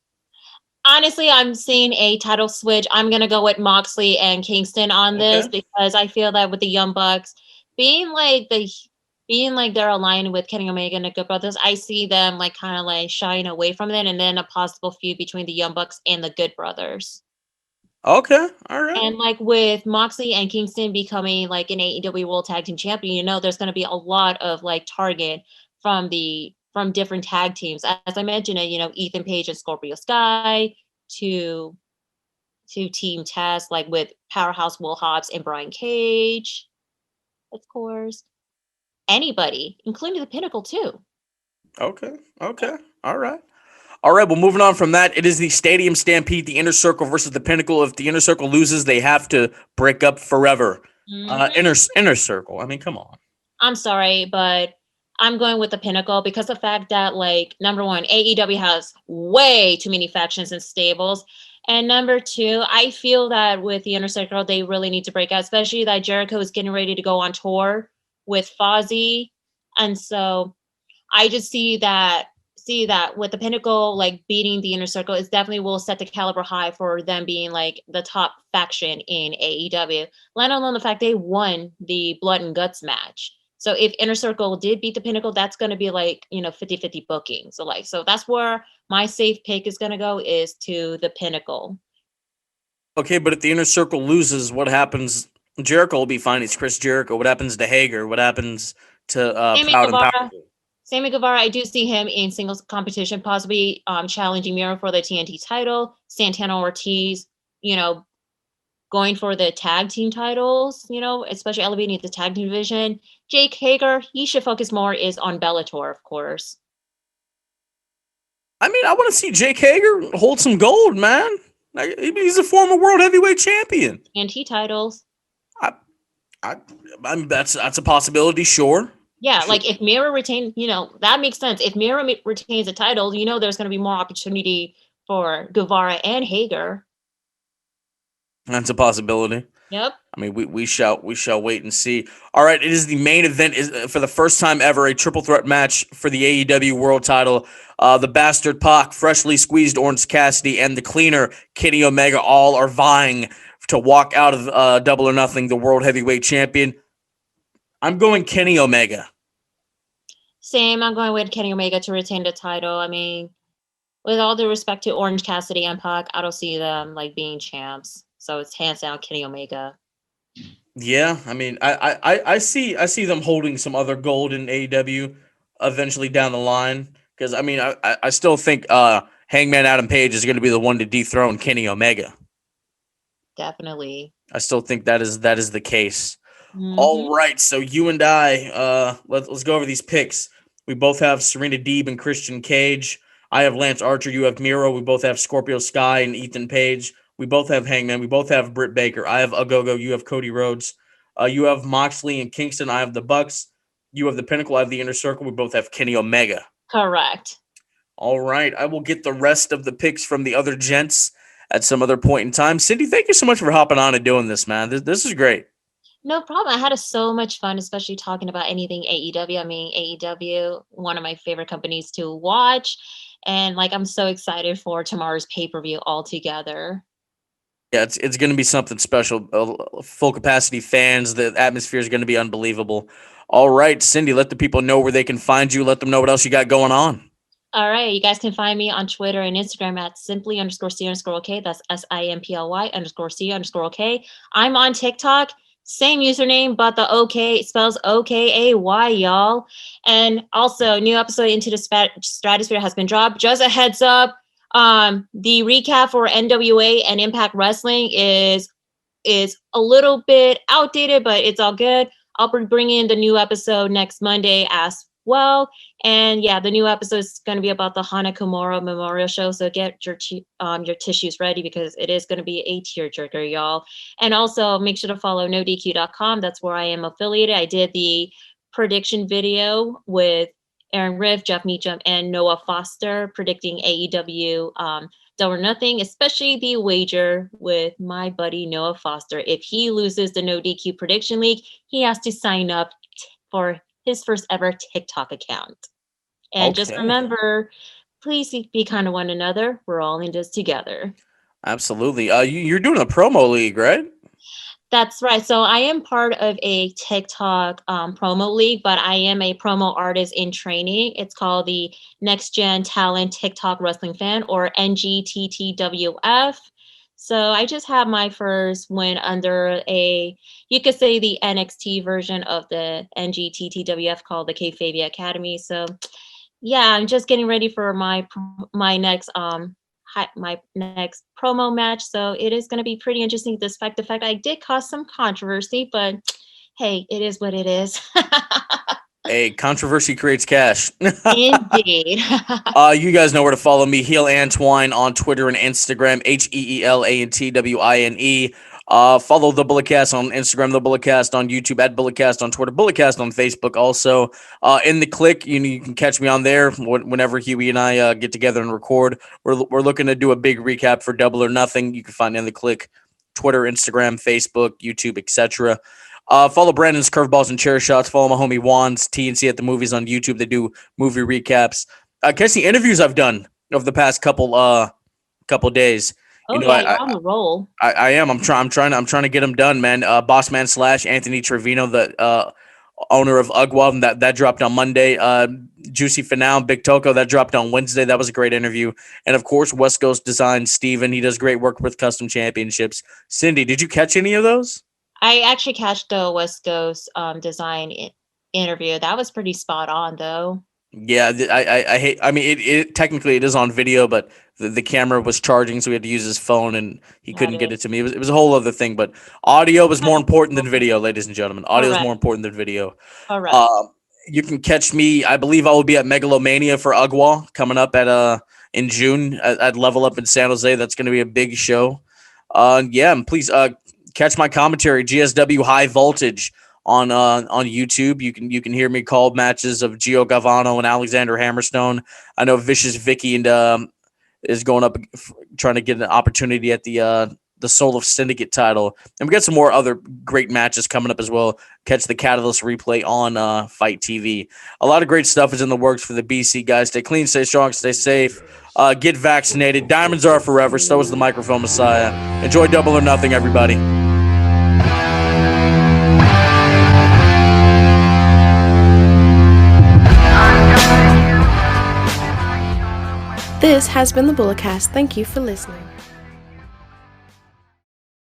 Honestly, I'm seeing a title switch. I'm going to go with Moxley and Kingston on this, because I feel that with the Young Bucks being like they're aligned with Kenny Omega and the Good Brothers, I see them like kind of like shying away from it, and then a possible feud between the Young Bucks and the Good Brothers. Okay, all right. And like with Moxley and Kingston becoming like an AEW World Tag Team Champion, there's going to be a lot of like target from different tag teams. As I mentioned, Ethan Page and Scorpio Sky, to Team Test, like with Powerhouse Will Hobbs and Brian Cage, of course. Anybody, including the Pinnacle too. Okay. All right. Well, moving on from that, it is the Stadium Stampede, the Inner Circle versus the Pinnacle. If the Inner Circle loses, they have to break up forever. Inner Circle. I mean, come on. I'm sorry, but I'm going with the Pinnacle, because the fact that, like, number one, AEW has way too many factions and stables. And number two, I feel that with the Inner Circle, they really need to break out, especially that Jericho is getting ready to go on tour with Fozzy. And so I just see that with the Pinnacle, like, beating the Inner Circle, it definitely will set the caliber high for them being like the top faction in AEW, let alone the fact they won the Blood and Guts match. So if Inner Circle did beat the Pinnacle, that's going to be like, 50-50 booking. So that's where my safe pick is going to go, is to the Pinnacle. Okay, but if the Inner Circle loses, what happens? Jericho will be fine. It's Chris Jericho. What happens to Hager? What happens to Proud and Powerful? Sammy Guevara, I do see him in singles competition, possibly challenging Miro for the TNT title. Santana Ortiz, you know, going for the tag team titles, you know, especially elevating the tag team division. Jake Hager, he should focus more is on Bellator, of course. I mean, I want to see Jake Hager hold some gold, man. Like, he's a former world heavyweight champion. TNT titles. I, I mean, that's a possibility, sure. Yeah, Sure. like if Miro retains, you know, that makes sense. If Miro retains the title, you know, there's going to be more opportunity for Guevara and Hager. That's a possibility. Yep. I mean, we shall wait and see. All right, it is the main event is for the first time ever a triple threat match for the AEW World Title. The Bastard Pac, freshly squeezed Orange Cassidy, and the cleaner Kenny Omega all are vying to walk out of Double or Nothing, the World Heavyweight Champion. I'm going Kenny Omega. Same. I'm going with Kenny Omega to retain the title. I mean, with all due respect to Orange Cassidy and Pac, I don't see them like being champs. So it's hands down Kenny Omega. Yeah, I mean, I see them holding some other gold in AEW eventually down the line because I mean I still think Hangman Adam Page is going to be the one to dethrone Kenny Omega. Definitely. I still think that is the case. Mm-hmm. All right, so you and I let's go over these picks. We both have Serena Deeb and Christian Cage. I have Lance Archer. You have Miro. We both have Scorpio Sky and Ethan Page. We both have Hangman. We both have Britt Baker. I have Ogogo. You have Cody Rhodes. You have Moxley and Kingston. I have the Bucks. You have the Pinnacle. I have the Inner Circle. We both have Kenny Omega. Correct. All right. I will get the rest of the picks from the other gents at some other point in time. Cindy, thank you so much for hopping on and doing this, man. This is great. No problem. I had so much fun, especially talking about anything AEW. I mean, AEW, one of my favorite companies to watch. And like, I'm so excited for tomorrow's pay-per-view altogether. Yeah, it's going to be something special. Full capacity fans. The atmosphere is going to be unbelievable. All right, Cindy, let the people know where they can find you. Let them know what else you got going on. All right. You guys can find me on Twitter and Instagram at simply_C_OK. That's SIMPLY_C_OK. I'm on TikTok. Same username, but the OK spells OKAY, y'all. And also, new episode Into the Stratosphere has been dropped. Just a heads up. The recap for NWA and Impact Wrestling is a little bit outdated, but it's all good. I'll be bringing the new episode next Monday as well. And yeah, the new episode is going to be about the Hana Kimura Memorial Show. So get your tissues ready because it is going to be a tearjerker, y'all. And also make sure to follow NoDQ.com. That's where I am affiliated. I did the prediction video with Aaron Riff, Jeff Meacham, and Noah Foster predicting AEW Double or Nothing, especially the wager with my buddy Noah Foster. If he loses the No DQ Prediction League, he has to sign up for his first ever TikTok account. And just remember, please be kind to one another. We're all in this together. Absolutely. You're doing a promo league, right? That's right. So I am part of a TikTok promo league, but I am a promo artist in training. It's called the Next Gen Talent TikTok Wrestling Fan, or NGTTWF. So I just had my first win under you could say the NXT version of the NGTTWF called the Kayfabe Academy. So yeah, I'm just getting ready for my next my next promo match. So it is going to be pretty interesting despite the fact I did cause some controversy, but hey, it is what it is. Hey, controversy creates cash. Indeed. You guys know where to follow me, Heel Antwine, on Twitter and Instagram, HEELANTWINE. Follow the Bulletcast on Instagram, the Bulletcast on YouTube, at Bulletcast on Twitter, Bulletcast on Facebook. Also, in the Click, you can catch me on there whenever Huey and I get together and record. We're looking to do a big recap for Double or Nothing. You can find In the Click, Twitter, Instagram, Facebook, YouTube, etc. Follow Brandon's Curveballs and Chair Shots. Follow my homie Juan's TNC at the Movies on YouTube. They do movie recaps. Catch the interviews I've done over the past couple days. Oh, you're on the roll. I am. I'm trying to get them done, man. Bossman / Anthony Trevino, the owner of Ugwa, that dropped on Monday. Juicy Finale, Big Toco, that dropped on Wednesday. That was a great interview. And of course, West Coast Design, Steven. He does great work with custom championships. Cindy, did you catch any of those? I actually catch the West Coast Design interview. That was pretty spot on, though. Yeah, I hate. I mean, it technically it is on video, but the camera was charging, so we had to use his phone, and he Got couldn't get it. it to me. It was a whole other thing. But audio is more important than video, ladies and gentlemen. Audio is Correct. more important than video. Correct. Um, you can catch me. I believe I will be at Megalomania for Ugwa coming up at in June at Level Up in San Jose. That's going to be a big show. Yeah, and please catch my commentary GSW High Voltage on YouTube. You can hear me call matches of Gio Galvano and Alexander Hammerstone. I know Vicious Vicky and is going up trying to get an opportunity at the Soul of Syndicate title, and we got some more other great matches coming up as well. Catch the Catalyst replay on Fight TV. A lot of great stuff is in the works for the BC guys. Stay clean, stay strong, stay safe. Get vaccinated. Diamonds are forever. So is the Microphone Messiah. Enjoy Double or Nothing, everybody. This has been the Bulletcast. Thank you for listening.